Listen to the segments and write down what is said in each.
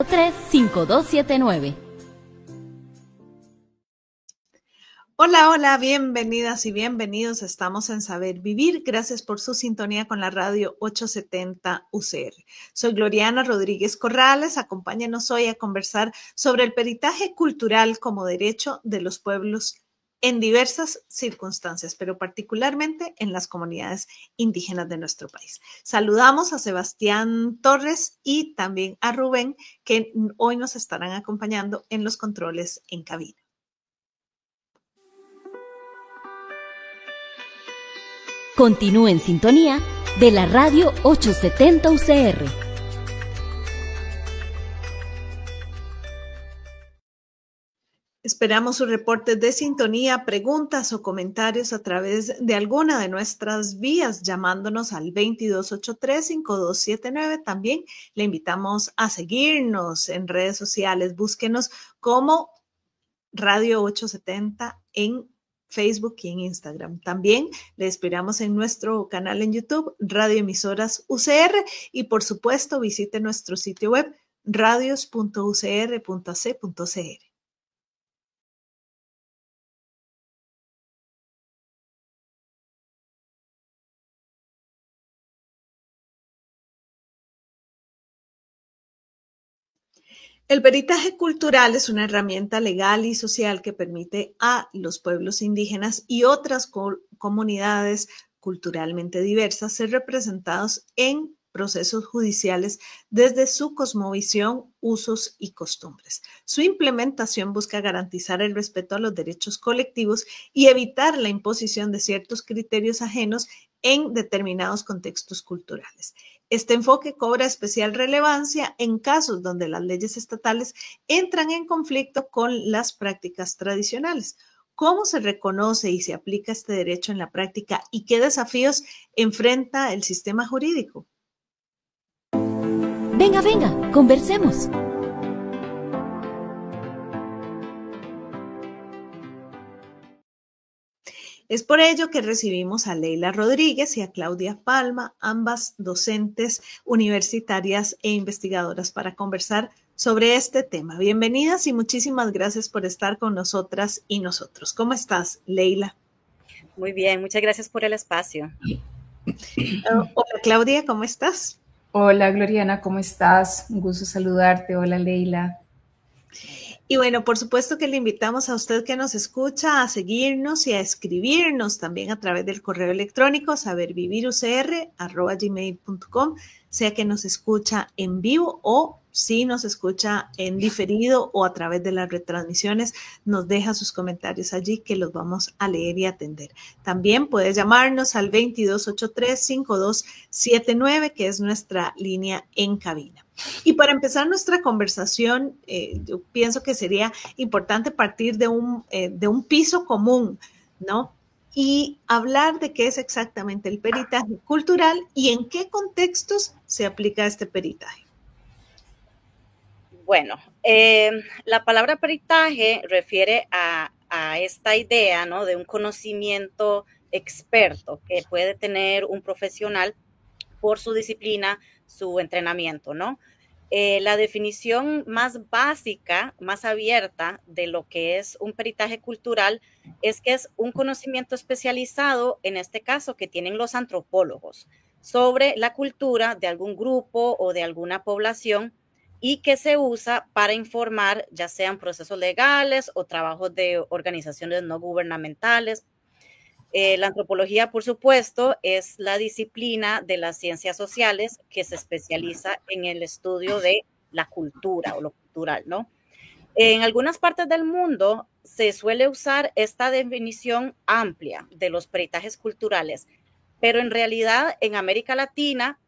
3282-5279. Hola, hola, bienvenidas y bienvenidos. Estamos en Saber Vivir. Gracias por su sintonía con la radio 870 UCR. Soy Gloriana Rodríguez Corrales. Acompáñenos hoy a conversar sobre el peritaje cultural como derecho de los pueblos en diversas circunstancias, pero particularmente en las comunidades indígenas de nuestro país. Saludamos a Sebastián Torres y también a Rubén, que hoy nos estarán acompañando en los controles en cabina. Continúe en sintonía de la radio 870 UCR. Esperamos sus reportes de sintonía, preguntas o comentarios a través de alguna de nuestras vías, llamándonos al 2283-5279. También le invitamos a seguirnos en redes sociales. Búsquenos como Radio 870 en Facebook y en Instagram. También le esperamos en nuestro canal en YouTube, Radio Emisoras UCR, y por supuesto visite nuestro sitio web radios.ucr.ac.cr. El peritaje cultural es una herramienta legal y social que permite a los pueblos indígenas y otras comunidades culturalmente diversas ser representados en procesos judiciales desde su cosmovisión, usos y costumbres. Su implementación busca garantizar el respeto a los derechos colectivos y evitar la imposición de ciertos criterios ajenos en determinados contextos culturales. Este enfoque cobra especial relevancia en casos donde las leyes estatales entran en conflicto con las prácticas tradicionales. ¿Cómo se reconoce y se aplica este derecho en la práctica y qué desafíos enfrenta el sistema jurídico? Venga, venga, conversemos. Es por ello que recibimos a Leila Rodríguez y a Claudia Palma, ambas docentes universitarias e investigadoras, para conversar sobre este tema. Bienvenidas y muchísimas gracias por estar con nosotras y nosotros. ¿Cómo estás, Leila? Muy bien, muchas gracias por el espacio. Hola, Claudia, ¿cómo estás? Hola, Gloriana, ¿cómo estás? Un gusto saludarte. Hola, Leila. Y bueno, por supuesto que le invitamos a usted que nos escucha a seguirnos y a escribirnos también a través del correo electrónico sabervivirucr@gmail.com, sea que nos escucha en vivo o si nos escucha en diferido o a través de las retransmisiones, nos deja sus comentarios allí que los vamos a leer y atender. También puede llamarnos al 2283-5279, que es nuestra línea en cabina. Y para empezar nuestra conversación, yo pienso que sería importante partir de un piso común, ¿no? Y hablar de qué es exactamente el peritaje cultural y en qué contextos se aplica este peritaje. Bueno, la palabra peritaje refiere a esta idea, ¿no?, de un conocimiento experto que puede tener un profesional por su disciplina, su entrenamiento, ¿no? La definición más básica, más abierta de lo que es un peritaje cultural es que es un conocimiento especializado, en este caso, que tienen los antropólogos sobre la cultura de algún grupo o de alguna población y que se usa para informar ya sean procesos legales o trabajos de organizaciones no gubernamentales. La antropología, por supuesto, es la disciplina de las ciencias sociales que se especializa en el estudio de la cultura o lo cultural, ¿no? En algunas partes del mundo se suele usar esta definición amplia de los peritajes culturales, pero en realidad en América Latina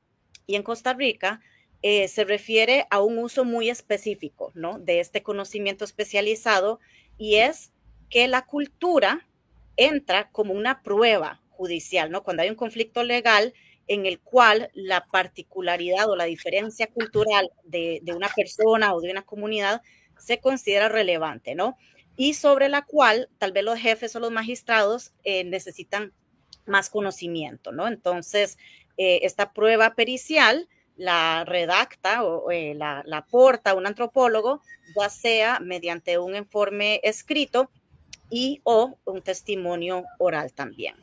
y en Costa Rica se refiere a un uso muy específico, ¿no?, de este conocimiento especializado, y es que la cultura entra como una prueba judicial, ¿no? Cuando hay un conflicto legal en el cual la particularidad o la diferencia cultural de una persona o de una comunidad se considera relevante, ¿no? Y sobre la cual tal vez los jefes o los magistrados necesitan más conocimiento, ¿no? Entonces, esta prueba pericial la redacta o la aporta un antropólogo, ya sea mediante un informe escrito y o un testimonio oral también.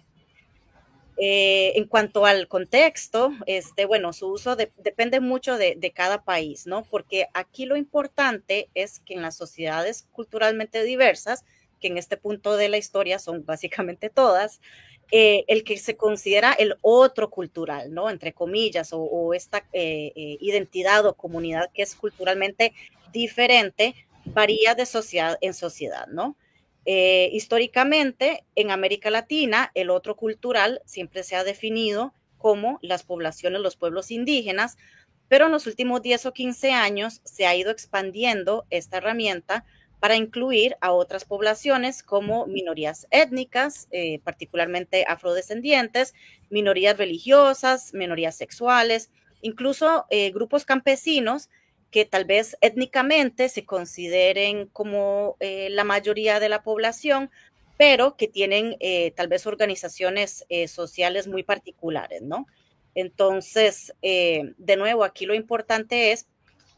En cuanto al contexto, bueno, su uso depende mucho de cada país, ¿no? Porque aquí lo importante es que en las sociedades culturalmente diversas, que en este punto de la historia son básicamente todas, el que se considera el otro cultural, ¿no? Entre comillas, o esta identidad o comunidad que es culturalmente diferente, varía de sociedad en sociedad, ¿no? Históricamente, en América Latina, el otro cultural siempre se ha definido como las poblaciones, los pueblos indígenas, pero en los últimos 10 o 15 años se ha ido expandiendo esta herramienta para incluir a otras poblaciones como minorías étnicas, particularmente afrodescendientes, minorías religiosas, minorías sexuales, incluso grupos campesinos que tal vez étnicamente se consideren como la mayoría de la población, pero que tienen tal vez organizaciones sociales muy particulares, ¿no? Entonces, de nuevo, aquí lo importante es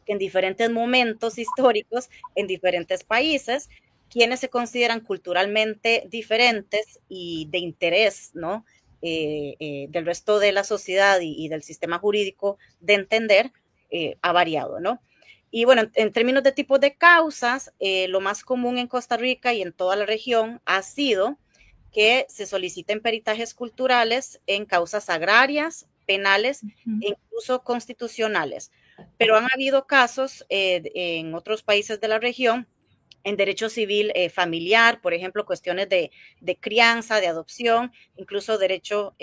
que en diferentes momentos históricos, en diferentes países, quienes se consideran culturalmente diferentes y de interés, ¿no? Del resto de la sociedad y del sistema jurídico de entender, ha variado, ¿no? Y bueno, en términos de tipos de causas, lo más común en Costa Rica y en toda la región ha sido que se soliciten peritajes culturales en causas agrarias, penales e incluso constitucionales. Pero han habido casos en otros países de la región en derecho civil familiar, por ejemplo, cuestiones de crianza, de adopción, incluso derecho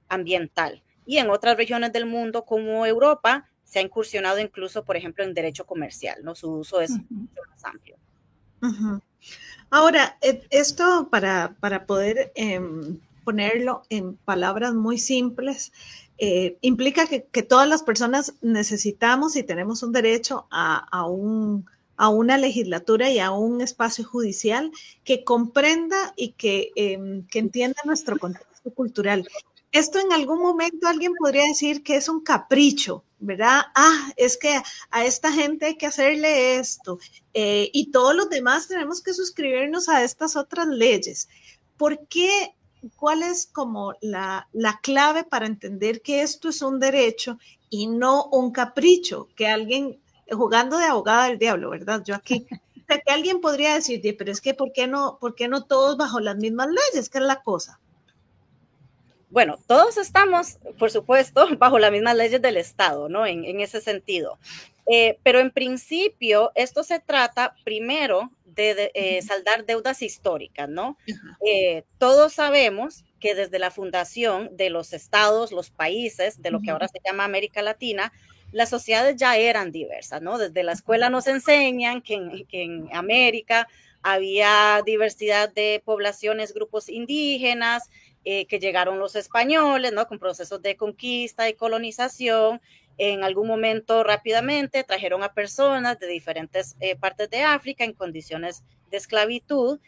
ambiental. Y en otras regiones del mundo como Europa se ha incursionado incluso, por ejemplo, en derecho comercial, ¿no? Su uso es mucho más amplio. Ahora, esto para poder ponerlo en palabras muy simples, implica que todas las personas necesitamos y tenemos un derecho a una legislatura y a un espacio judicial que comprenda y que entienda nuestro contexto cultural. Esto en algún momento alguien podría decir que es un capricho, ¿verdad? Es que a esta gente hay que hacerle esto y todos los demás tenemos que suscribirnos a estas otras leyes. ¿Por qué? ¿Cuál es como la clave para entender que esto es un derecho y no un capricho? Que alguien, jugando de abogada del diablo, ¿verdad? Yo aquí, o sea, que alguien podría decir, pero es que ¿por qué no todos bajo las mismas leyes? ¿Qué es la cosa? Bueno, todos estamos, por supuesto, bajo las mismas leyes del Estado, ¿no? En ese sentido. Pero en principio, esto se trata primero de saldar deudas históricas, ¿no? Todos sabemos que desde la fundación de los estados, los países, de lo que ahora se llama América Latina, las sociedades ya eran diversas, ¿no? Desde la escuela nos enseñan que en América había diversidad de poblaciones, grupos indígenas, que llegaron los españoles, ¿no? Con procesos de conquista y colonización. En algún momento rápidamente trajeron a personas de diferentes partes de África en condiciones de esclavitud.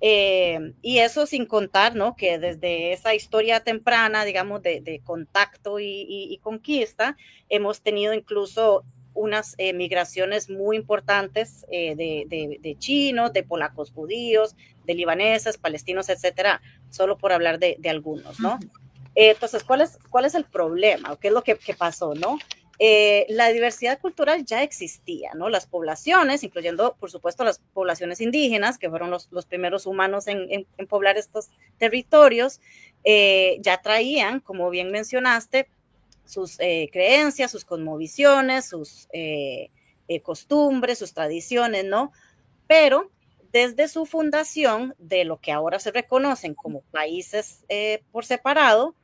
Y eso sin contar, ¿no? Que desde esa historia temprana, digamos, de contacto y conquista, hemos tenido incluso unas migraciones muy importantes de chinos, de polacos judíos, de libaneses, palestinos, etcétera, solo por hablar de algunos, ¿no? Entonces, ¿cuál es el problema? ¿Qué es lo que pasó, no? La diversidad cultural ya existía, ¿no? Las poblaciones, incluyendo, por supuesto, las poblaciones indígenas, que fueron los primeros humanos en poblar estos territorios, ya traían, como bien mencionaste, sus creencias, sus cosmovisiones, sus costumbres, sus tradiciones, ¿no? Pero desde su fundación, de lo que ahora se reconocen como países por separado,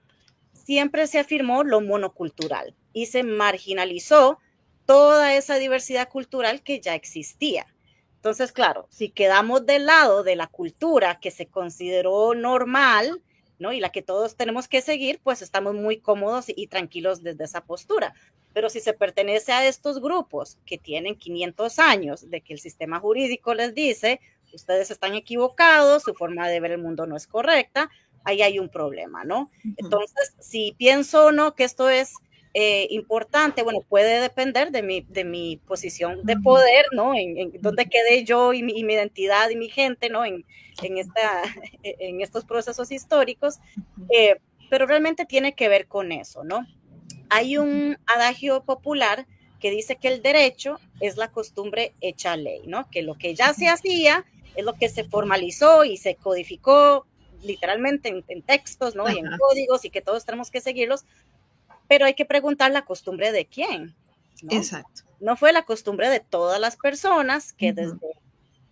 siempre se afirmó lo monocultural y se marginalizó toda esa diversidad cultural que ya existía. Entonces, claro, si quedamos del lado de la cultura que se consideró normal, ¿no? Y la que todos tenemos que seguir, pues estamos muy cómodos y tranquilos desde esa postura. Pero si se pertenece a estos grupos que tienen 500 años de que el sistema jurídico les dice, ustedes están equivocados, su forma de ver el mundo no es correcta, ahí hay un problema, ¿no? Entonces, si pienso o no que esto es importante, bueno, puede depender de mi posición de poder, ¿no? En dónde quedé yo y mi identidad y mi gente, ¿no? En estos procesos históricos, pero realmente tiene que ver con eso, ¿no? Hay un adagio popular que dice que el derecho es la costumbre hecha ley, ¿no? Que lo que ya se hacía es lo que se formalizó y se codificó literalmente en textos, ¿no? Y en códigos, y que todos tenemos que seguirlos, pero hay que preguntar la costumbre de quién, ¿no? Exacto. No fue la costumbre de todas las personas que desde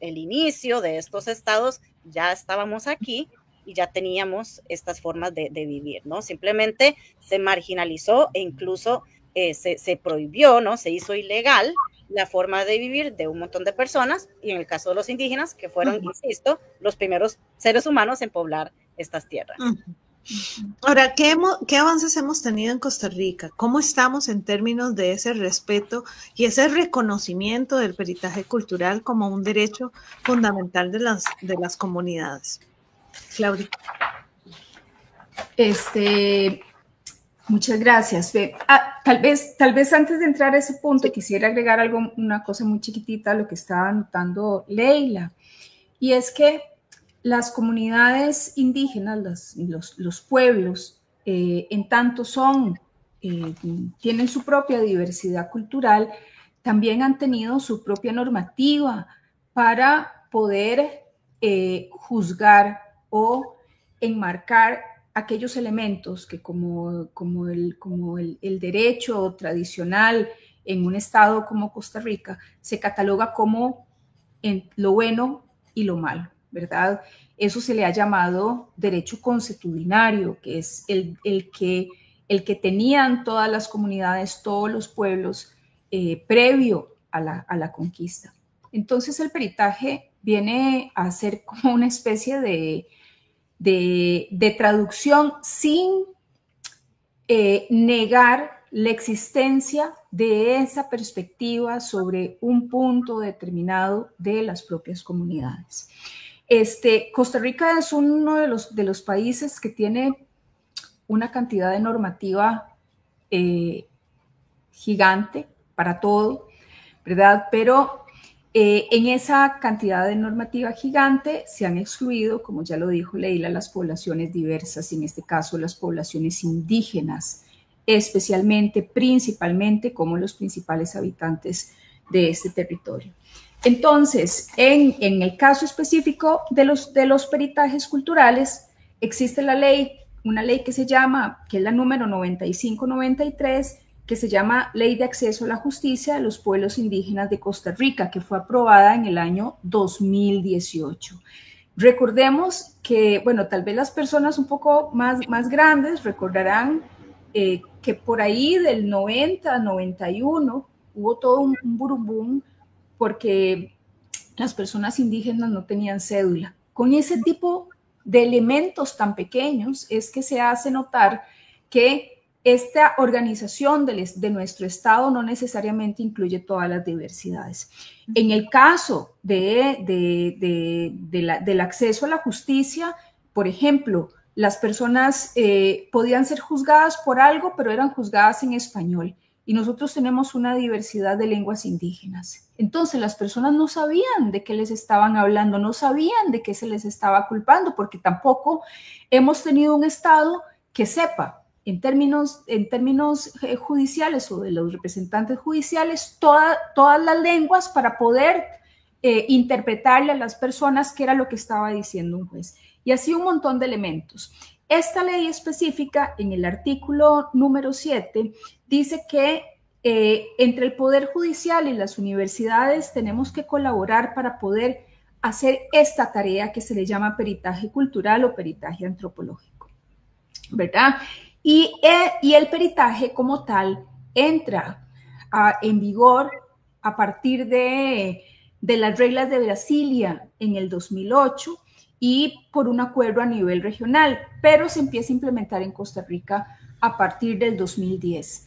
el inicio de estos estados ya estábamos aquí y ya teníamos estas formas de vivir, ¿no? Simplemente se marginalizó e incluso se prohibió, ¿no? Se hizo ilegal la forma de vivir de un montón de personas, y en el caso de los indígenas, que fueron, insisto, los primeros seres humanos en poblar estas tierras. Ahora, ¿qué avances hemos tenido en Costa Rica? ¿Cómo estamos en términos de ese respeto y ese reconocimiento del peritaje cultural como un derecho fundamental de las comunidades? Claudia. Muchas gracias. Tal vez antes de entrar a ese punto, quisiera agregar una cosa muy chiquitita a lo que estaba anotando Leila, y es que las comunidades indígenas, los pueblos, en tanto tienen su propia diversidad cultural, también han tenido su propia normativa para poder juzgar o enmarcar aquellos elementos que como el derecho tradicional en un estado como Costa Rica se cataloga como lo bueno y lo malo, ¿verdad? Eso se le ha llamado derecho consuetudinario, que es el que tenían todas las comunidades, todos los pueblos previo a la conquista. Entonces el peritaje viene a ser como una especie de traducción sin negar la existencia de esa perspectiva sobre un punto determinado de las propias comunidades. Costa Rica es uno de los países que tiene una cantidad de normativa gigante para todo, ¿verdad? Pero en esa cantidad de normativa gigante se han excluido, como ya lo dijo Leila, las poblaciones diversas, en este caso las poblaciones indígenas, especialmente, principalmente, como los principales habitantes de este territorio. Entonces, en el caso específico de los peritajes culturales, existe una ley que es la número 9593, que se llama Ley de Acceso a la Justicia de los Pueblos Indígenas de Costa Rica, que fue aprobada en el año 2018. Recordemos que, bueno, tal vez las personas un poco más grandes recordarán que por ahí del 90, 91 hubo todo un burumbum porque las personas indígenas no tenían cédula. Con ese tipo de elementos tan pequeños es que se hace notar que esta organización de nuestro Estado no necesariamente incluye todas las diversidades. En el caso del acceso a la justicia, por ejemplo, las personas podían ser juzgadas por algo, pero eran juzgadas en español. Y nosotros tenemos una diversidad de lenguas indígenas. Entonces las personas no sabían de qué les estaban hablando, no sabían de qué se les estaba culpando, porque tampoco hemos tenido un Estado que sepa en términos judiciales o de los representantes judiciales todas las lenguas para poder interpretarle a las personas qué era lo que estaba diciendo un juez. Y así un montón de elementos. Esta ley específica, en el artículo número 7, dice que entre el Poder Judicial y las universidades tenemos que colaborar para poder hacer esta tarea que se le llama peritaje cultural o peritaje antropológico, ¿verdad? Y el peritaje como tal entra en vigor a partir de las reglas de Brasilia en el 2008 y por un acuerdo a nivel regional, pero se empieza a implementar en Costa Rica a partir del 2010.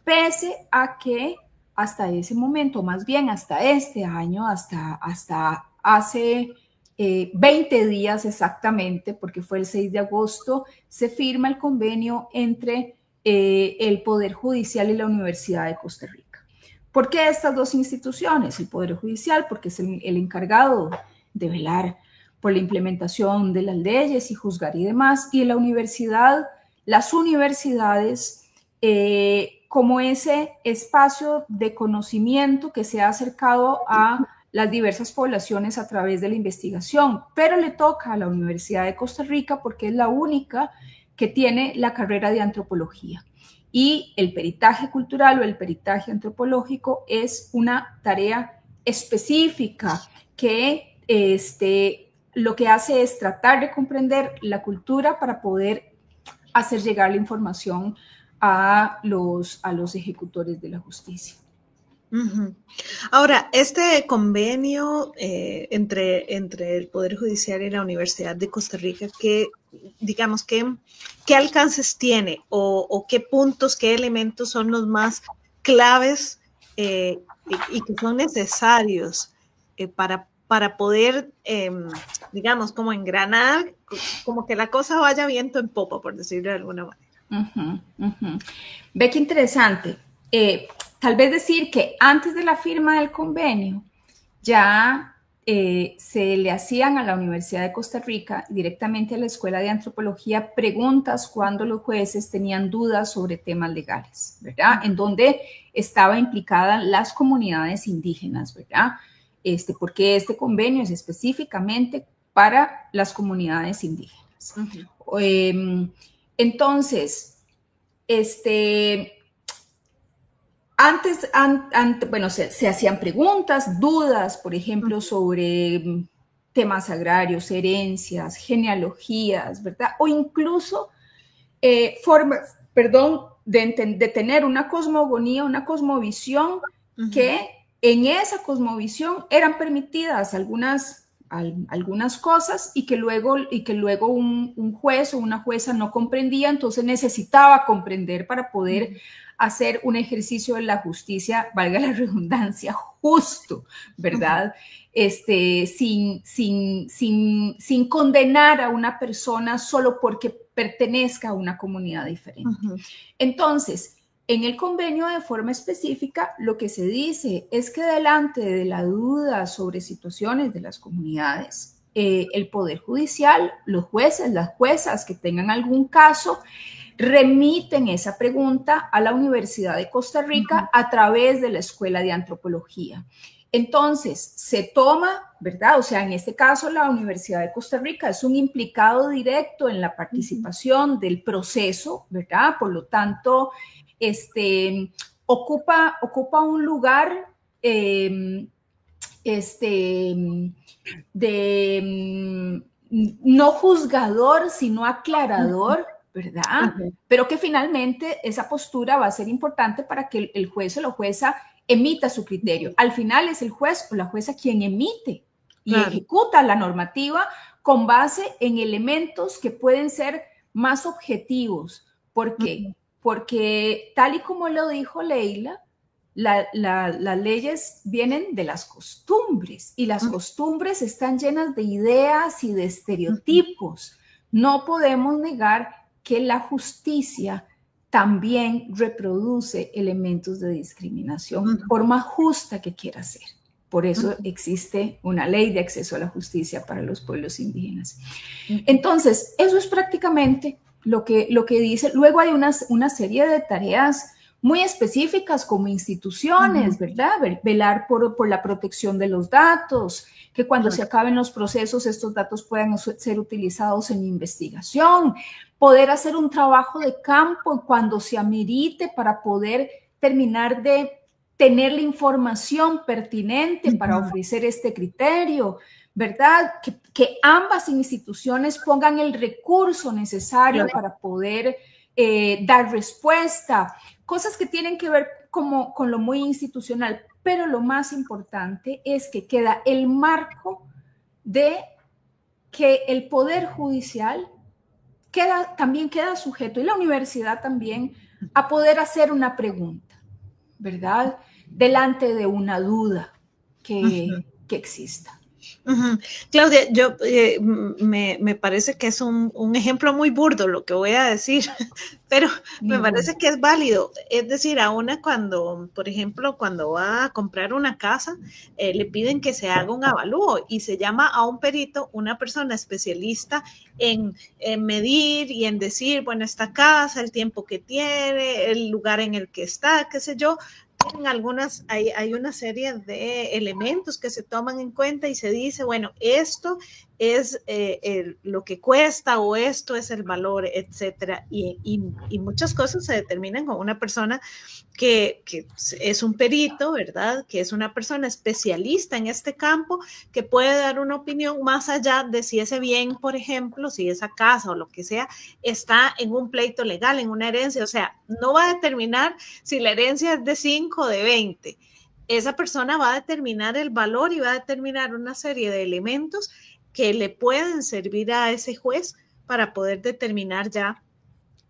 Pese a que hasta ese momento, más bien hasta este año, hasta hace 20 días exactamente, porque fue el 6 de agosto, se firma el convenio entre el Poder Judicial y la Universidad de Costa Rica. ¿Por qué estas dos instituciones? El Poder Judicial, porque es el encargado de velar por la implementación de las leyes y juzgar y demás, y la universidad, las universidades, como ese espacio de conocimiento que se ha acercado a las diversas poblaciones a través de la investigación, pero le toca a la Universidad de Costa Rica porque es la única que tiene la carrera de antropología. Y el peritaje cultural o el peritaje antropológico es una tarea específica que lo que hace es tratar de comprender la cultura para poder hacer llegar la información a los ejecutores de la justicia. Ahora, este convenio entre el Poder Judicial y la Universidad de Costa Rica, ¿qué alcances tiene o qué puntos, qué elementos son los más claves y que son necesarios para poder, como engranar, como que la cosa vaya viento en popa, por decirlo de alguna manera? Ve qué interesante. Tal vez decir que antes de la firma del convenio ya se le hacían a la Universidad de Costa Rica, directamente a la Escuela de Antropología, preguntas cuando los jueces tenían dudas sobre temas legales, ¿verdad? En donde estaban implicadas las comunidades indígenas, ¿verdad? Porque este convenio es específicamente para las comunidades indígenas. Entonces, antes, se hacían preguntas, dudas, por ejemplo, sobre temas agrarios, herencias, genealogías, ¿verdad? O incluso formas, de tener una cosmogonía, una cosmovisión que en esa cosmovisión eran permitidas algunas cosas y que luego un juez o una jueza no comprendía, entonces necesitaba comprender para poder hacer un ejercicio de la justicia, valga la redundancia, justo, ¿verdad? Sin condenar a una persona solo porque pertenezca a una comunidad diferente. Entonces, en el convenio de forma específica, lo que se dice es que delante de la duda sobre situaciones de las comunidades, el Poder Judicial, los jueces, las juezas que tengan algún caso, remiten esa pregunta a la Universidad de Costa Rica a través de la Escuela de Antropología. Entonces, se toma, ¿verdad? O sea, en este caso, la Universidad de Costa Rica es un implicado directo en la participación del proceso, ¿verdad? Por lo tanto, ocupa un lugar no juzgador, sino aclarador, ¿verdad? Pero que finalmente esa postura va a ser importante para que el juez o la jueza emita su criterio. Al final es el juez o la jueza quien emite y ejecuta la normativa con base en elementos que pueden ser más objetivos. ¿Por qué? Porque tal y como lo dijo Leila, las leyes vienen de las costumbres y las costumbres están llenas de ideas y de estereotipos. No podemos negar que la justicia también reproduce elementos de discriminación, por más justa que quiera ser. Por eso existe una ley de acceso a la justicia para los pueblos indígenas. Entonces, eso es prácticamente lo que dice. Luego hay una serie de tareas muy específicas como instituciones, ¿verdad? Velar por la protección de los datos, que cuando se acaben los procesos estos datos puedan ser utilizados en investigación, poder hacer un trabajo de campo cuando se amerite para poder terminar de tener la información pertinente para ofrecer este criterio, ¿verdad? Que ambas instituciones pongan el recurso necesario para poder dar respuesta, cosas que tienen que ver con lo muy institucional, pero lo más importante es que queda el marco de que el Poder Judicial también queda sujeto, y la universidad también, a poder hacer una pregunta, ¿verdad? Delante de una duda que exista. Claudia, yo me parece que es un ejemplo muy burdo lo que voy a decir, pero me parece que es válido. Es decir, a una cuando, por ejemplo, cuando va a comprar una casa, le piden que se haga un avalúo y se llama a un perito, una persona especialista en medir y en decir, bueno, esta casa, el tiempo que tiene, el lugar en el que está, qué sé yo. Hay una serie de elementos que se toman en cuenta y se dice, bueno, esto es lo que cuesta o esto es el valor, etcétera. Y muchas cosas se determinan con una persona que es un perito, ¿verdad? Que es una persona especialista en este campo, que puede dar una opinión más allá de si ese bien, por ejemplo, si esa casa o lo que sea, está en un pleito legal, en una herencia. O sea, no va a determinar si la herencia es de 5 o de 20. Esa persona va a determinar el valor y va a determinar una serie de elementos que le pueden servir a ese juez para poder determinar ya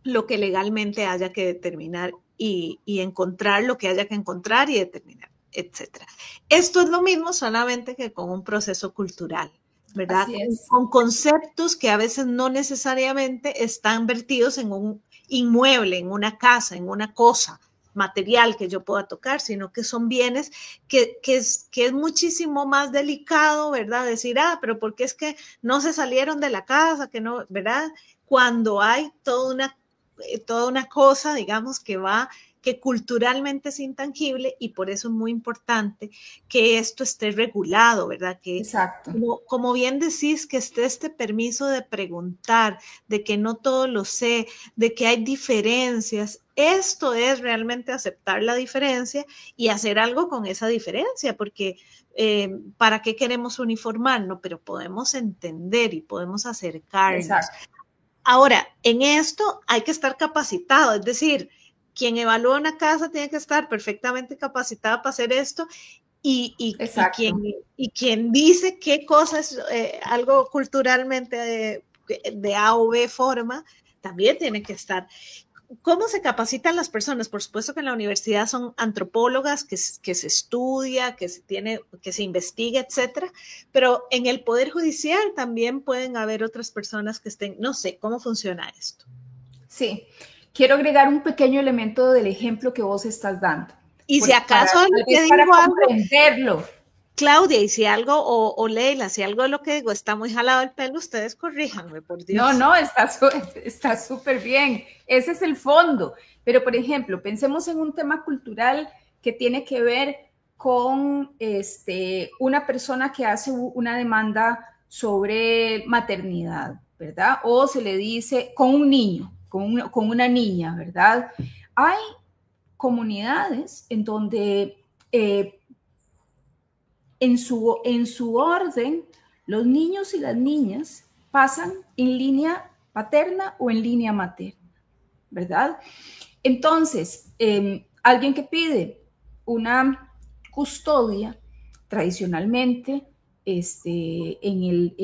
lo que legalmente haya que determinar y encontrar lo que haya que encontrar y determinar, etcétera. Esto es lo mismo solamente que con un proceso cultural, ¿verdad? Con conceptos que a veces no necesariamente están vertidos en un inmueble, en una casa, en una cosa material que yo pueda tocar, sino que son bienes que es muchísimo más delicado, ¿verdad? Decir, pero ¿por qué es que no se salieron de la casa? Que no, ¿verdad? Cuando hay toda una cosa, digamos, que culturalmente es intangible y por eso es muy importante que esto esté regulado, ¿verdad? Que, exacto. Como bien decís, que esté este permiso de preguntar, de que no todo lo sé, de que hay diferencias. Esto es realmente aceptar la diferencia y hacer algo con esa diferencia, porque ¿para qué queremos uniformarnos? Pero podemos entender y podemos acercarnos. Exacto. Ahora, en esto hay que estar capacitado, es decir, quien evalúa una casa tiene que estar perfectamente capacitado para hacer esto y quien dice qué cosa es algo culturalmente de A o B forma, también tiene que estar. ¿Cómo se capacitan las personas? Por supuesto que en la universidad son antropólogas, que se estudia, que se investiga, etcétera, pero en el Poder Judicial también pueden haber otras personas que estén, no sé, ¿cómo funciona esto? Sí, quiero agregar un pequeño elemento del ejemplo que vos estás dando. Y si acaso para comprenderlo. Claudia, y si algo, o Leila, si algo de lo que digo está muy jalado el pelo, ustedes corríjanme, por Dios. No, está súper bien. Ese es el fondo. Pero, por ejemplo, pensemos en un tema cultural que tiene que ver con una persona que hace una demanda sobre maternidad, ¿verdad? O se le dice con un niño, con una niña, ¿verdad? Hay comunidades en donde en su orden, los niños y las niñas pasan en línea paterna o en línea materna, ¿verdad? Entonces, alguien que pide una custodia, tradicionalmente, en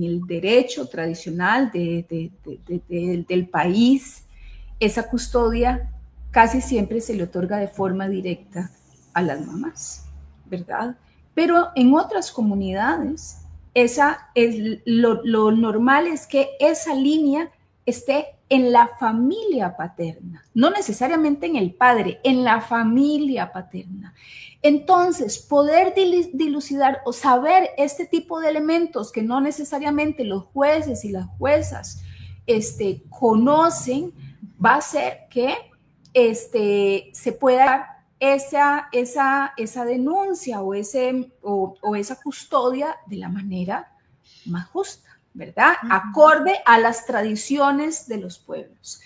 el derecho tradicional del país, esa custodia casi siempre se le otorga de forma directa a las mamás, ¿verdad? Pero en otras comunidades, lo normal es que esa línea esté en la familia paterna, no necesariamente en el padre, en la familia paterna. Entonces, poder dilucidar o saber este tipo de elementos que no necesariamente los jueces y las juezas conocen, va a hacer que se pueda dar esa denuncia o esa custodia de la manera más justa, ¿verdad? Acorde a las tradiciones de los pueblos.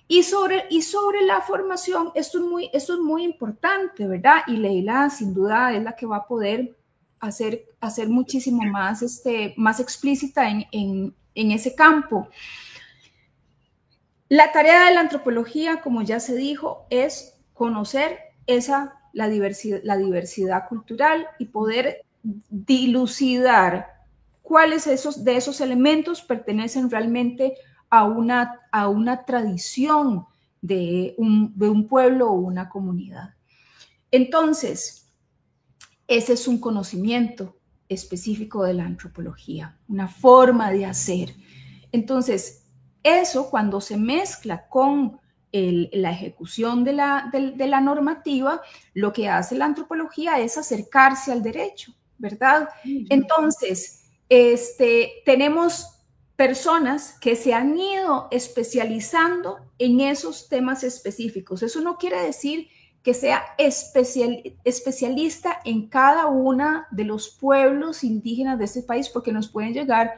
Y sobre la formación, esto es muy importante, ¿verdad? Y Leila sin duda es la que va a poder hacer muchísimo más explícita en ese campo. La tarea de la antropología, como ya se dijo, es conocer la diversidad cultural y poder dilucidar cuáles de esos elementos pertenecen realmente a una tradición de un pueblo o una comunidad. Entonces, ese es un conocimiento específico de la antropología, una forma de hacer. Entonces, eso cuando se mezcla con la ejecución de la normativa, lo que hace la antropología es acercarse al derecho, ¿verdad? Entonces, tenemos personas que se han ido especializando en esos temas específicos. Eso no quiere decir que sea especialista en cada uno de los pueblos indígenas de este país, porque nos pueden llegar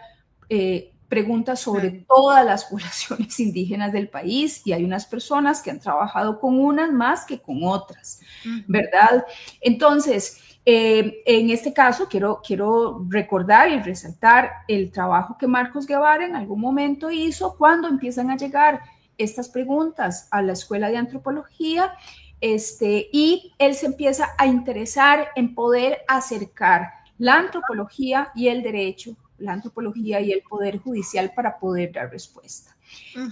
preguntas sobre todas las poblaciones indígenas del país, y hay unas personas que han trabajado con unas más que con otras, ¿verdad? Entonces, en este caso quiero recordar y resaltar el trabajo que Marcos Guevara en algún momento hizo cuando empiezan a llegar estas preguntas a la Escuela de Antropología, y él se empieza a interesar en poder acercar la antropología y el derecho, la antropología y el poder judicial para poder dar respuesta.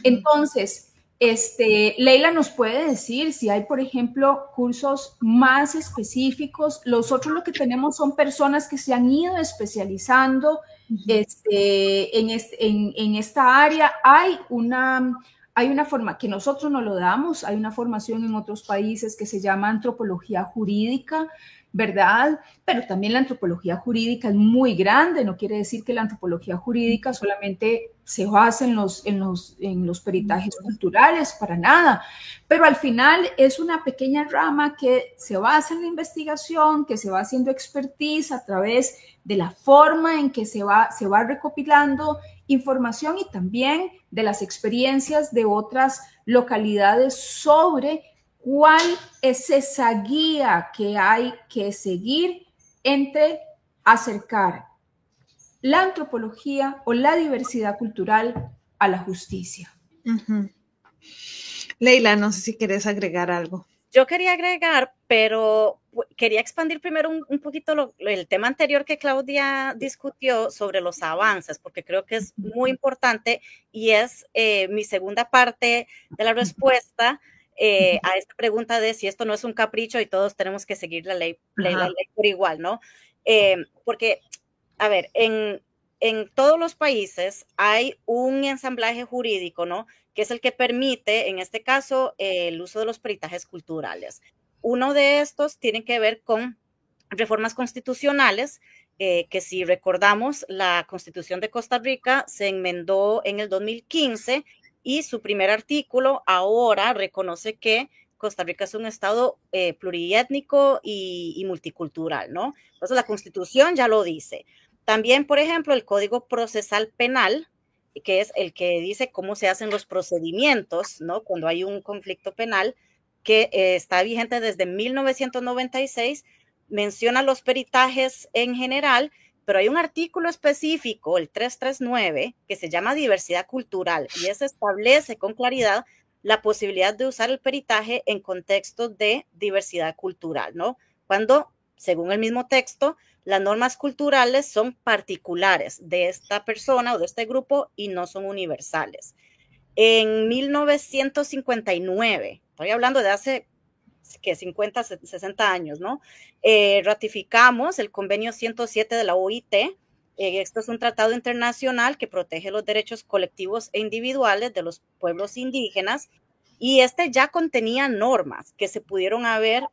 Entonces, Leila nos puede decir si hay, por ejemplo, cursos más específicos. Nosotros lo que tenemos son personas que se han ido especializando en esta área. Hay una forma que nosotros no lo damos, hay una formación en otros países que se llama antropología jurídica, ¿verdad? Pero también la antropología jurídica es muy grande, no quiere decir que la antropología jurídica solamente se basa en los peritajes culturales, para nada, pero al final es una pequeña rama que se basa en la investigación, que se va haciendo expertise a través de la forma en que se va recopilando información, y también de las experiencias de otras localidades sobre cuál es esa guía que hay que seguir entre acercar la antropología o la diversidad cultural a la justicia. Leila, no sé si quieres agregar algo. Yo quería agregar, pero quería expandir primero un poquito el tema anterior que Claudia discutió sobre los avances, porque creo que es muy importante, y es mi segunda parte de la respuesta a esta pregunta de si esto no es un capricho y todos tenemos que seguir la ley por igual, ¿no? Porque, a ver, en todos los países hay un ensamblaje jurídico, ¿no? Que es el que permite, en este caso, el uso de los peritajes culturales. Uno de estos tiene que ver con reformas constitucionales, que si recordamos, la Constitución de Costa Rica se enmendó en el 2015, y su primer artículo ahora reconoce que Costa Rica es un estado pluriétnico y multicultural, ¿no? Entonces la Constitución ya lo dice. También, por ejemplo, el Código Procesal Penal, que es el que dice cómo se hacen los procedimientos, ¿no? Cuando hay un conflicto penal, que está vigente desde 1996, menciona los peritajes en general, pero hay un artículo específico, el 339, que se llama diversidad cultural, y ese establece con claridad la posibilidad de usar el peritaje en contexto de diversidad cultural, ¿no? Cuando, según el mismo texto, las normas culturales son particulares de esta persona o de este grupo y no son universales. En 1959, estoy hablando de hace 50, 60 años, ¿no? Ratificamos el convenio 107 de la OIT. Esto es un tratado internacional que protege los derechos colectivos e individuales de los pueblos indígenas, y este ya contenía normas que se pudieron haber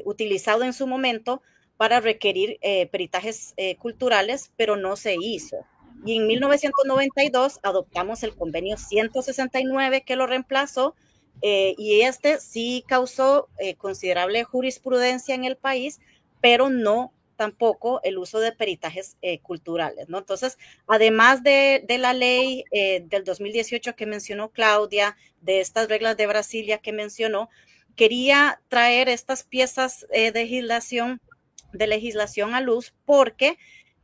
utilizado en su momento para requerir peritajes culturales, pero no se hizo. Y en 1992 adoptamos el convenio 169 que lo reemplazó, y este sí causó considerable jurisprudencia en el país, pero no tampoco el uso de peritajes culturales, ¿no? Entonces, además de la ley del 2018 que mencionó Claudia, de estas reglas de Brasilia que mencionó, quería traer estas piezas de legislación a luz, porque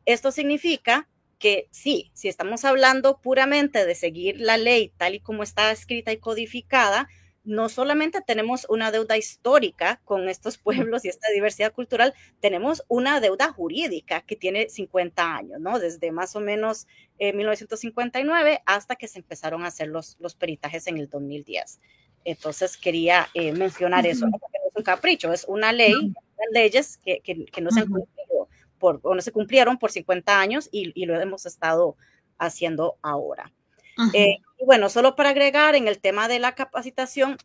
esto significa que sí, si estamos hablando puramente de seguir la ley tal y como está escrita y codificada, no solamente tenemos una deuda histórica con estos pueblos y esta diversidad cultural, tenemos una deuda jurídica que tiene 50 años, ¿no? Desde más o menos 1959 hasta que se empezaron a hacer los peritajes en el 2010. Entonces quería mencionar eso, ¿no? Porque no es un capricho, es una ley, leyes que no se han cumplido o no se cumplieron por 50 años y lo hemos estado haciendo ahora. Y bueno, solo para agregar en el tema de la capacitación,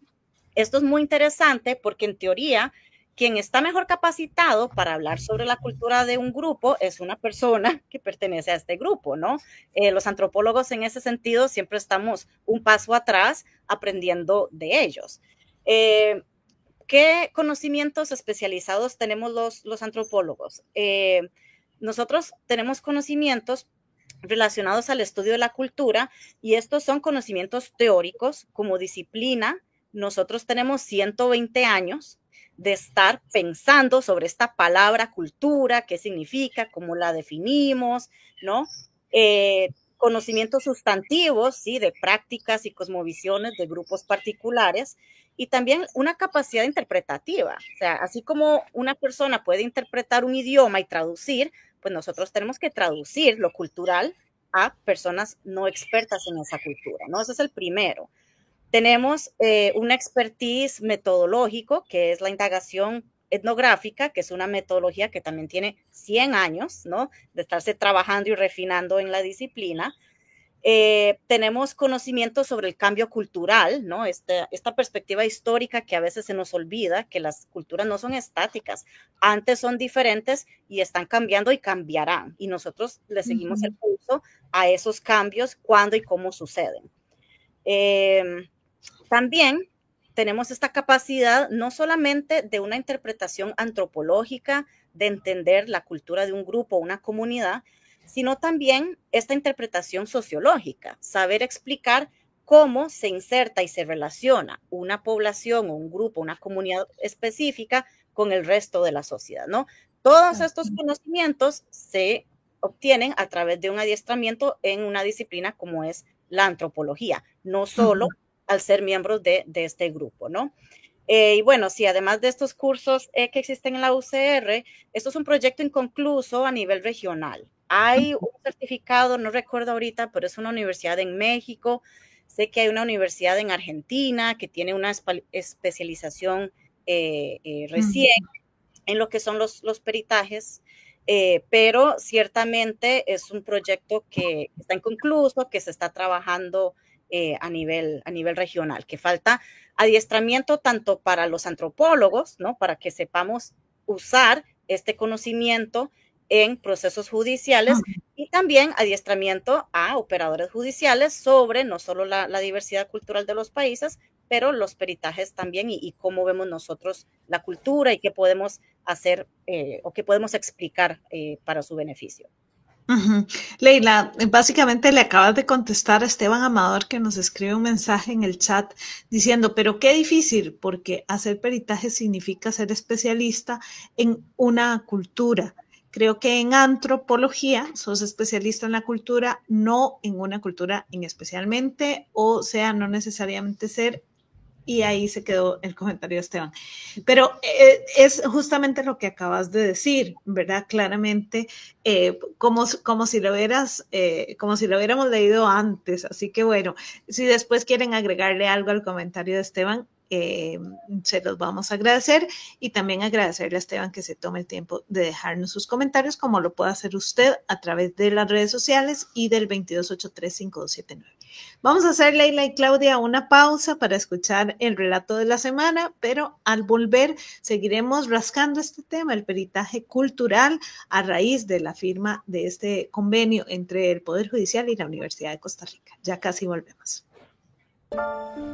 esto es muy interesante porque en teoría quien está mejor capacitado para hablar sobre la cultura de un grupo es una persona que pertenece a este grupo, ¿no? Los antropólogos en ese sentido siempre estamos un paso atrás aprendiendo de ellos. ¿Qué conocimientos especializados tenemos los antropólogos? Nosotros tenemos conocimientos relacionados al estudio de la cultura y estos son conocimientos teóricos como disciplina. Nosotros tenemos 120 años de estar pensando sobre esta palabra cultura, qué significa, cómo la definimos, ¿no? Conocimientos sustantivos, ¿sí? De prácticas y cosmovisiones de grupos particulares y también una capacidad interpretativa. O sea, así como una persona puede interpretar un idioma y traducir, pues nosotros tenemos que traducir lo cultural a personas no expertas en esa cultura, ¿no? Ese es el primero. Tenemos una expertise metodológico, que es la indagación etnográfica, que es una metodología que también tiene 100 años, ¿no? De estarse trabajando y refinando en la disciplina. Tenemos conocimiento sobre el cambio cultural, ¿no? Esta perspectiva histórica que a veces se nos olvida, que las culturas no son estáticas, antes son diferentes y están cambiando y cambiarán. Y nosotros le seguimos el pulso a esos cambios, cuándo y cómo suceden. También tenemos esta capacidad no solamente de una interpretación antropológica, de entender la cultura de un grupo o una comunidad, sino también esta interpretación sociológica, saber explicar cómo se inserta y se relaciona una población o un grupo, una comunidad específica con el resto de la sociedad, ¿no? Todos estos conocimientos se obtienen a través de un adiestramiento en una disciplina como es la antropología, no solo al ser miembros de este grupo, ¿no? Y bueno, sí, además de estos cursos que existen en la UCR, esto es un proyecto inconcluso a nivel regional. Hay un certificado, no recuerdo ahorita, pero es una universidad en México. Sé que hay una universidad en Argentina que tiene una especialización recién en lo que son los peritajes, pero ciertamente es un proyecto que está inconcluso, que se está trabajando a nivel regional, que falta adiestramiento tanto para los antropólogos, ¿no? Para que sepamos usar este conocimiento en procesos judiciales y también adiestramiento a operadores judiciales sobre no solo la diversidad cultural de los países, pero los peritajes también y cómo vemos nosotros la cultura y qué podemos hacer o qué podemos explicar para su beneficio. Leila, básicamente le acabas de contestar a Esteban Amador, que nos escribe un mensaje en el chat diciendo, pero qué difícil, porque hacer peritaje significa ser especialista en una cultura. Creo que en antropología sos especialista en la cultura, no en una cultura en especialmente, o sea, no necesariamente ser. Y ahí se quedó el comentario de Esteban. Pero es justamente lo que acabas de decir, ¿verdad? Claramente, como si lo hubiéramos leído antes. Así que bueno, si después quieren agregarle algo al comentario de Esteban, se los vamos a agradecer y también agradecerle a Esteban que se tome el tiempo de dejarnos sus comentarios, como lo puede hacer usted a través de las redes sociales y del 2283-5279. Vamos a hacer, Leila y Claudia, una pausa para escuchar el relato de la semana, pero al volver seguiremos rascando este tema, el peritaje cultural, a raíz de la firma de este convenio entre el Poder Judicial y la Universidad de Costa Rica. Ya casi volvemos.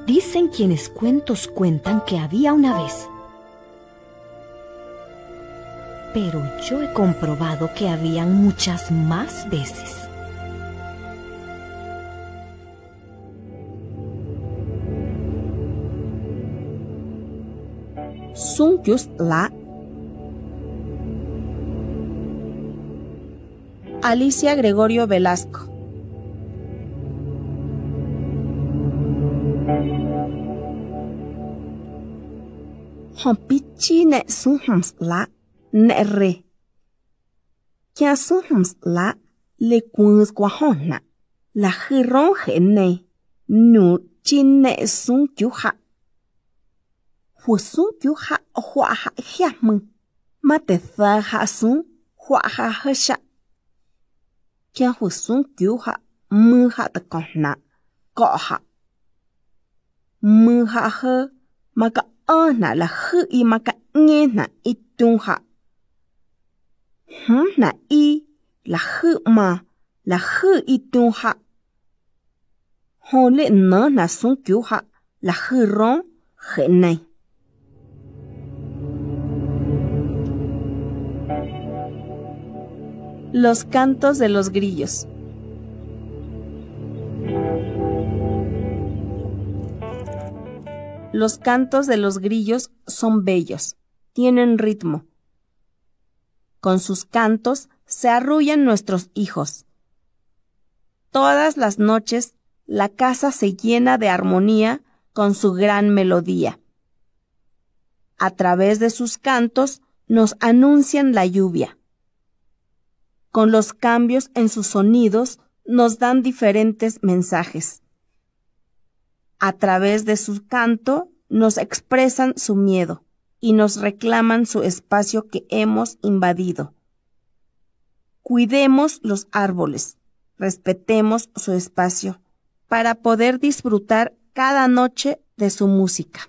Dicen quienes cuentos cuentan que había una vez. Pero yo he comprobado que habían muchas más veces. Sunkyus La. Alicia Gregorio Velasco. Hompichi ne sunhams la ne re. Kia sunhams la le kuns guahona. La giron gene. Nu chin ne sunkyu ha. Fu sunkyu ha hua ha hiamun. Mate tha ha sun họa ha hơ sạ. Kia hù xuống cứu hạ mư hạ tà còn nạ, cọ hạ. Mư hạ hơ mà cả ơ nạ là hư y mà cả nghe nạ y tung hạ. Hứ nạ y là hư mà là hư y tung hạ. Hồ lệ nớ nạ xuống cứu hạ là hư rong khẽ này. Los cantos de los grillos. Los cantos de los grillos son bellos, tienen ritmo. Con sus cantos se arrullan nuestros hijos. Todas las noches la casa se llena de armonía con su gran melodía. A través de sus cantos nos anuncian la lluvia. Con los cambios en sus sonidos nos dan diferentes mensajes. A través de su canto nos expresan su miedo y nos reclaman su espacio que hemos invadido. Cuidemos los árboles, respetemos su espacio para poder disfrutar cada noche de su música.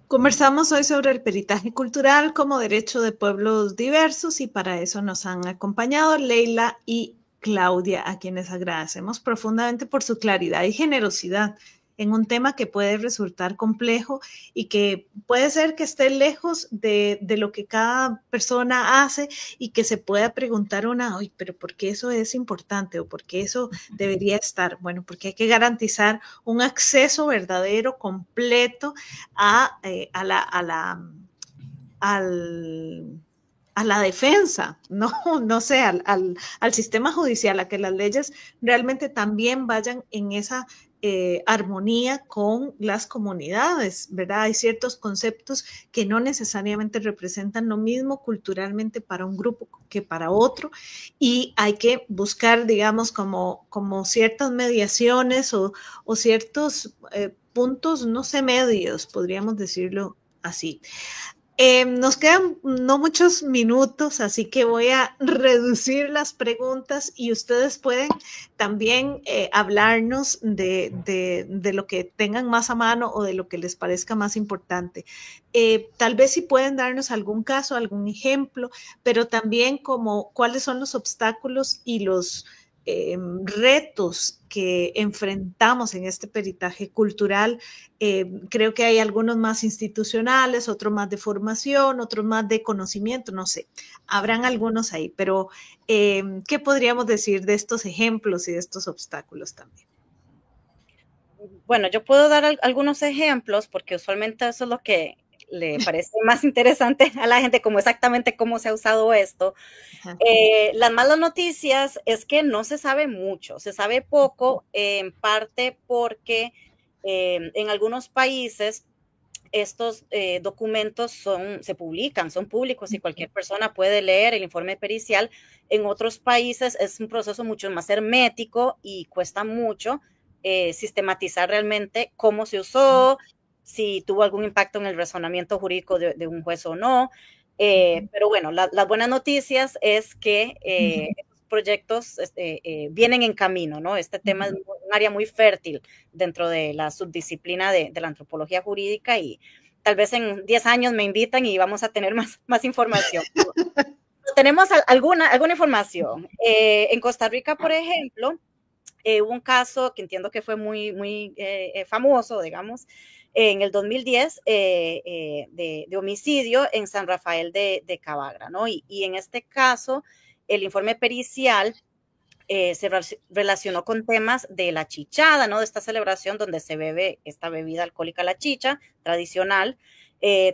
Conversamos hoy sobre el peritaje cultural como derecho de pueblos diversos y para eso nos han acompañado Leila y Claudia, a quienes agradecemos profundamente por su claridad y generosidad en un tema que puede resultar complejo y que puede ser que esté lejos de lo que cada persona hace y que se pueda preguntar ay, pero ¿por qué eso es importante o por qué eso debería estar? Bueno, porque hay que garantizar un acceso verdadero, completo a la defensa, no sé, al sistema judicial, a que las leyes realmente también vayan en esa armonía con las comunidades, ¿verdad? Hay ciertos conceptos que no necesariamente representan lo mismo culturalmente para un grupo que para otro y hay que buscar, digamos, como ciertas mediaciones o ciertos puntos, no sé, medios, podríamos decirlo así. Nos quedan no muchos minutos, así que voy a reducir las preguntas y ustedes pueden también hablarnos de lo que tengan más a mano o de lo que les parezca más importante. Tal vez si pueden darnos algún caso, algún ejemplo, pero también como cuáles son los obstáculos y los retos que enfrentamos en este peritaje cultural. Creo que hay algunos más institucionales, otros más de formación, otros más de conocimiento, no sé, habrán algunos ahí, pero ¿qué podríamos decir de estos ejemplos y de estos obstáculos también? Bueno, yo puedo dar algunos ejemplos porque usualmente eso es lo que le parece más interesante a la gente, como exactamente cómo se ha usado esto. Las malas noticias es que no se sabe mucho, se sabe poco, en parte porque en algunos países estos documentos se publican, son públicos y cualquier persona puede leer el informe pericial. En otros países es un proceso mucho más hermético y cuesta mucho sistematizar realmente cómo se usó, si tuvo algún impacto en el razonamiento jurídico de un juez o no. Pero bueno, las buenas noticias es que estos proyectos vienen en camino, ¿no? Este tema es un área muy fértil dentro de la subdisciplina de la antropología jurídica y tal vez en 10 años me invitan y vamos a tener más información. Tenemos alguna información. En Costa Rica, por ejemplo, hubo un caso que entiendo que fue muy famoso, digamos, en el 2010 de homicidio en San Rafael de Cabagra, ¿no? Y en este caso, el informe pericial se relacionó con temas de la chichada, ¿no? De esta celebración donde se bebe esta bebida alcohólica, la chicha, tradicional.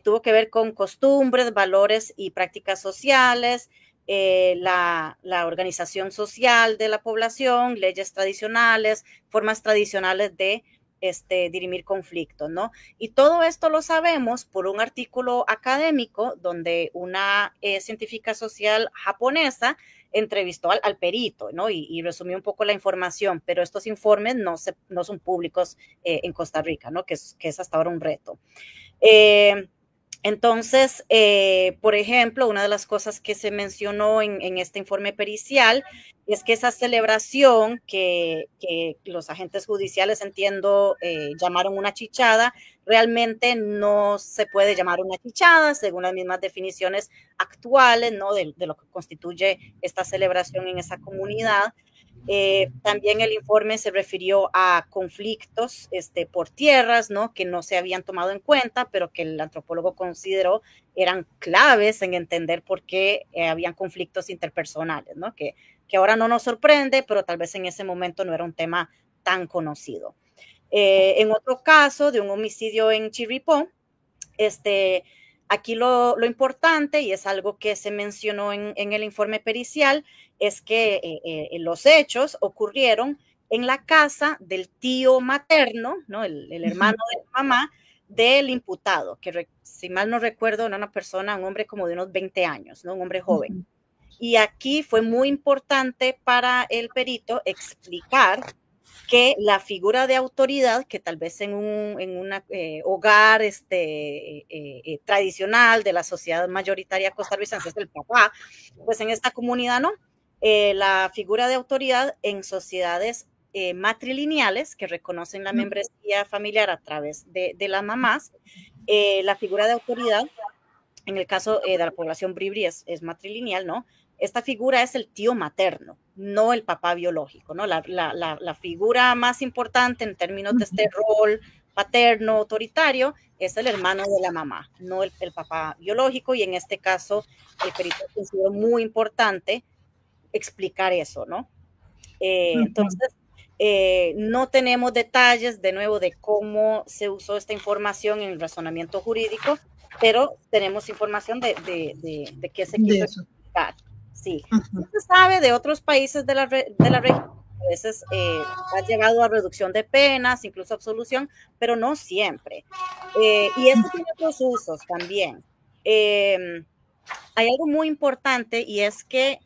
Tuvo que ver con costumbres, valores y prácticas sociales. la organización social de la población, leyes tradicionales, formas tradicionales de dirimir conflictos, ¿no? Y todo esto lo sabemos por un artículo académico donde una científica social japonesa entrevistó al perito, ¿no? Y resumió un poco la información, pero estos informes no son públicos en Costa Rica, ¿no? Que es hasta ahora un reto. Entonces, por ejemplo, una de las cosas que se mencionó en este informe pericial es que esa celebración que los agentes judiciales, entiendo, llamaron una chichada, realmente no se puede llamar una chichada según las mismas definiciones actuales, ¿no? De lo que constituye esta celebración en esa comunidad. También el informe se refirió a conflictos por tierras, ¿no? Que no se habían tomado en cuenta, pero que el antropólogo consideró eran claves en entender por qué habían conflictos interpersonales, ¿no? Que ahora no nos sorprende, pero tal vez en ese momento no era un tema tan conocido. En otro caso de un homicidio en Chirripó, aquí lo importante, y es algo que se mencionó en el informe pericial, es que los hechos ocurrieron en la casa del tío materno, ¿no? El hermano de la mamá del imputado, que si mal no recuerdo, era una persona, un hombre como de unos 20 años, ¿no? Un hombre joven. Y aquí fue muy importante para el perito explicar que la figura de autoridad, que tal vez en un hogar tradicional de la sociedad mayoritaria costarricense es el papá, pues en esta comunidad no. La figura de autoridad en sociedades matrilineales que reconocen la membresía familiar a través de las mamás, la figura de autoridad, en el caso de la población bribri es matrilineal, ¿no? Esta figura es el tío materno, no el papá biológico, ¿no? La figura más importante en términos de este rol paterno autoritario es el hermano de la mamá, no el papá biológico, y en este caso el perito consideró muy importante explicar eso, ¿no? Entonces, no tenemos detalles, de nuevo, de cómo se usó esta información en el razonamiento jurídico, pero tenemos información de qué se quiso explicar. Sí, se sabe de otros países de la región, a veces ha llevado a reducción de penas, incluso absolución, pero no siempre. Y eso tiene otros usos también. Hay algo muy importante, y es que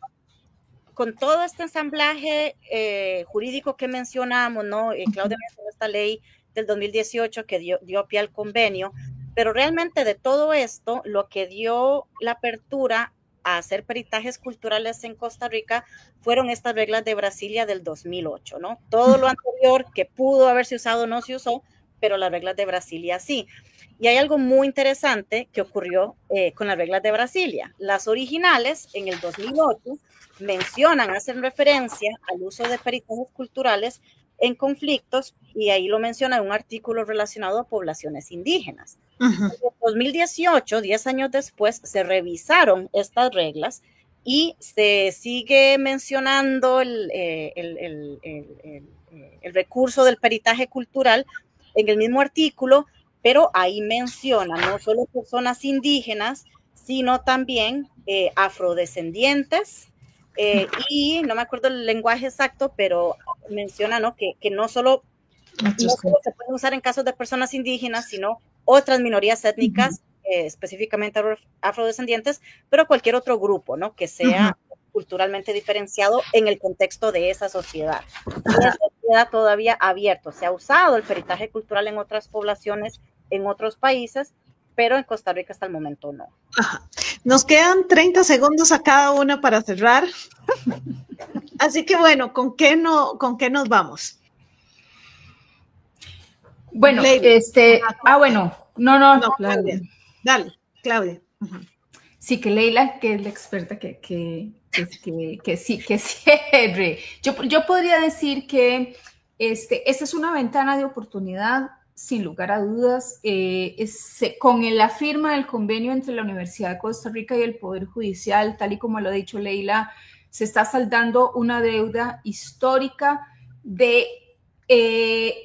con todo este ensamblaje jurídico que mencionamos, ¿no? Claudia mencionó esta ley del 2018 que dio pie al convenio, pero realmente de todo esto, lo que dio la apertura a hacer peritajes culturales en Costa Rica fueron estas reglas de Brasilia del 2008, ¿no? Todo lo anterior que pudo haberse usado no se usó, pero las reglas de Brasilia sí. Y hay algo muy interesante que ocurrió con las reglas de Brasilia. Las originales, en el 2008, hacen referencia al uso de peritajes culturales en conflictos, y ahí lo menciona en un artículo relacionado a poblaciones indígenas. En 2018, 10 años después, se revisaron estas reglas y se sigue mencionando el recurso del peritaje cultural en el mismo artículo, pero ahí menciona no solo personas indígenas, sino también afrodescendientes, y no me acuerdo el lenguaje exacto, pero menciona, ¿no? que no solo se puede usar en casos de personas indígenas, sino otras minorías étnicas, específicamente afrodescendientes, pero cualquier otro grupo, ¿no? Que sea culturalmente diferenciado en el contexto de esa sociedad. Y esa sociedad todavía abierto. Se ha usado el peritaje cultural en otras poblaciones, en otros países, pero en Costa Rica hasta el momento no. Nos quedan 30 segundos a cada una para cerrar. Así que bueno, ¿con qué nos vamos? Bueno, bueno, no, Claudia. Dale, Claudia. Sí, que Leila, que es la experta que cierre. Yo podría decir que esta es una ventana de oportunidad, sin lugar a dudas. Con la firma del convenio entre la Universidad de Costa Rica y el Poder Judicial, tal y como lo ha dicho Leila, se está saldando una deuda histórica de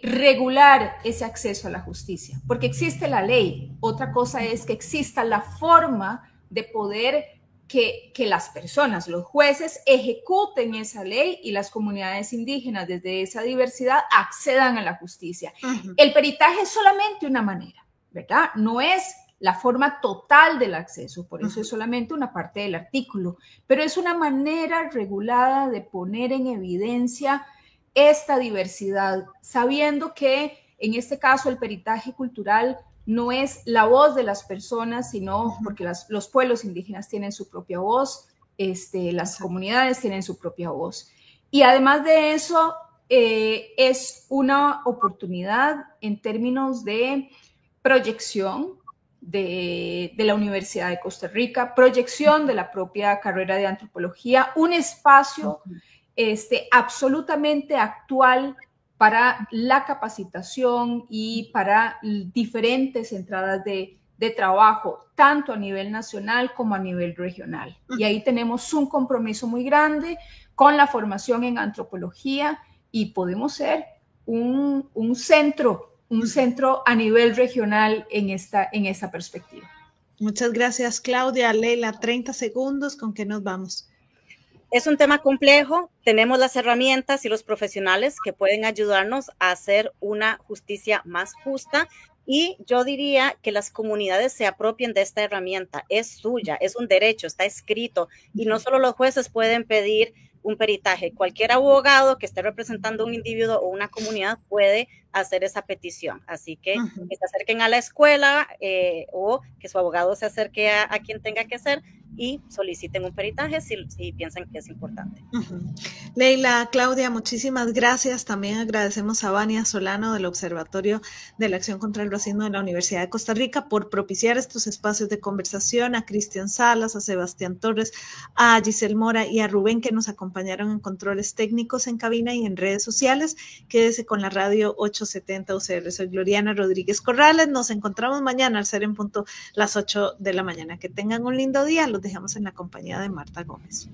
regular ese acceso a la justicia, porque existe la ley. Otra cosa es que exista la forma de poder que las personas, los jueces, ejecuten esa ley y las comunidades indígenas desde esa diversidad accedan a la justicia. El peritaje es solamente una manera, ¿verdad? No es la forma total del acceso, por eso es solamente una parte del artículo, pero es una manera regulada de poner en evidencia esta diversidad, sabiendo que en este caso el peritaje cultural no es la voz de las personas, sino porque los pueblos indígenas tienen su propia voz, las comunidades tienen su propia voz. Y además de eso, es una oportunidad en términos de proyección de la Universidad de Costa Rica, proyección de la propia carrera de antropología, un espacio absolutamente actual para la capacitación y para diferentes entradas de trabajo, tanto a nivel nacional como a nivel regional. Y ahí tenemos un compromiso muy grande con la formación en antropología y podemos ser un centro a nivel regional en esta perspectiva. Muchas gracias, Claudia. Leila, 30 segundos, ¿con qué nos vamos? Es un tema complejo, tenemos las herramientas y los profesionales que pueden ayudarnos a hacer una justicia más justa y yo diría que las comunidades se apropien de esta herramienta, es suya, es un derecho, está escrito y no solo los jueces pueden pedir un peritaje, cualquier abogado que esté representando a un individuo o una comunidad puede hacer esa petición, así que se acerquen a la escuela o que su abogado se acerque a quien tenga que ser y soliciten un peritaje si piensan que es importante. Leila, Claudia, muchísimas gracias. También agradecemos a Vania Solano del Observatorio de la Acción contra el Racismo de la Universidad de Costa Rica por propiciar estos espacios de conversación, a Cristian Salas, a Sebastián Torres, a Giselle Mora y a Rubén que nos acompañaron en controles técnicos en cabina y en redes sociales. Quédese con la radio 870 UCR. Soy Gloriana Rodríguez Corrales. Nos encontramos mañana al ser en punto las 8 de la mañana. Que tengan un lindo día. Los dejamos en la compañía de Marta Gómez.